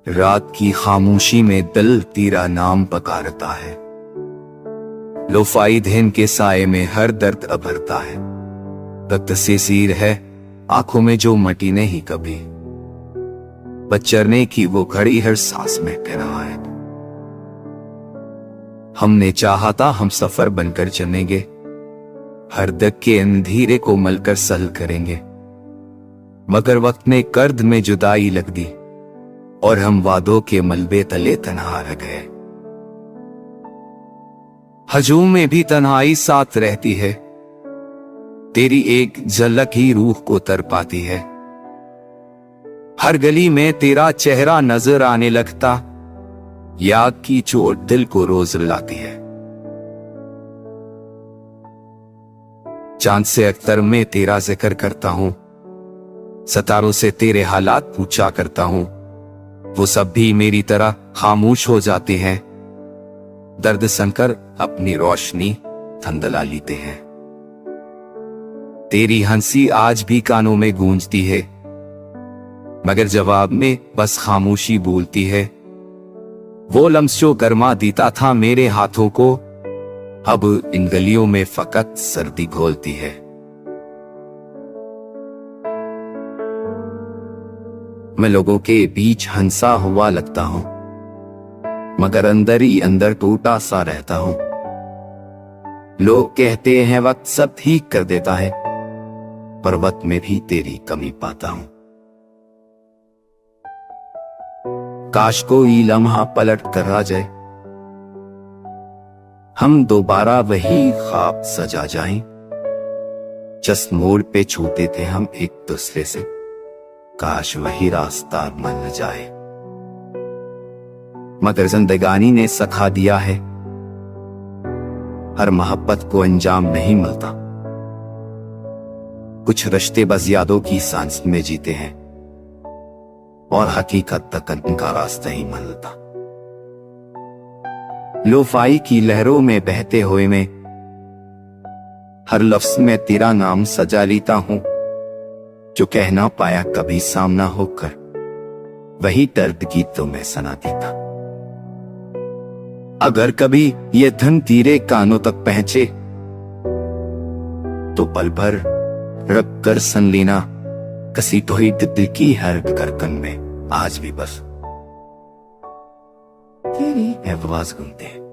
रात की खामोशी में दिल तेरा नाम पुकारता है। लोफाई धैन के साए में हर दर्द अभरता है। तख्त से सीर है आंखों में जो मटी नहीं कभी, बचरने की वो घड़ी हर सांस में पहना है। हमने चाहा था हम सफर बनकर चलेंगे, हर दक के अंधेरे को मलकर सहल करेंगे, मगर वक्त ने कर्द में जुदाई लग दी और हम वादों के मलबे तले तन्हा रह गए। हजूम में भी तन्हाई साथ रहती है, तेरी एक झलक ही रूह को तर पाती है। हर गली में तेरा चेहरा नजर आने लगता, याद की चोट दिल को रोज रुलाती है। चांद से अख्तर में तेरा जिक्र करता हूं, सितारों से तेरे हालात पूछा करता हूं, वो सब भी मेरी तरह खामोश हो जाते हैं। दर्द संकर अपनी रोशनी धंधला लेते हैं। तेरी हंसी आज भी कानों में गूंजती है, मगर जवाब में बस खामोशी बोलती है। वो लम्स जो गरमा देता था मेरे हाथों को, अब इन गलियों में फकत सर्दी घोलती है। मैं लोगों के बीच हंसा हुआ लगता हूं, मगर अंदर ही अंदर टूटा सा रहता हूं। लोग कहते हैं वक्त सब ठीक कर देता है, पर वक्त में भी तेरी कमी पाता हूं। काश कोई लम्हा पलट कर आ जाए, हम दोबारा वही ख्वाब सजा जाएं, जिस मोड़ पे छूते थे हम एक दूसरे से, काश वही रास्ता मिल जाए। मगर जिंदगानी ने सिखा दिया है, हर मोहब्बत को अंजाम नहीं मिलता। कुछ रिश्ते बस यादों की सांस में जीते हैं, और हकीकत तक उनका रास्ता ही मिलता। लोफाई की लहरों में बहते हुए मैं हर लफ्ज में तेरा नाम सजा लेता हूं, जो कह ना पाया कभी सामना होकर, वही दर्द की तो मैं सुना देता। अगर कभी ये धन तेरे कानों तक पहुंचे, तो पल भर रख कर सुन लेना, कसी तो ही दिल की हर धड़कन में आज भी बस तेरी आवाज सुनते हैं।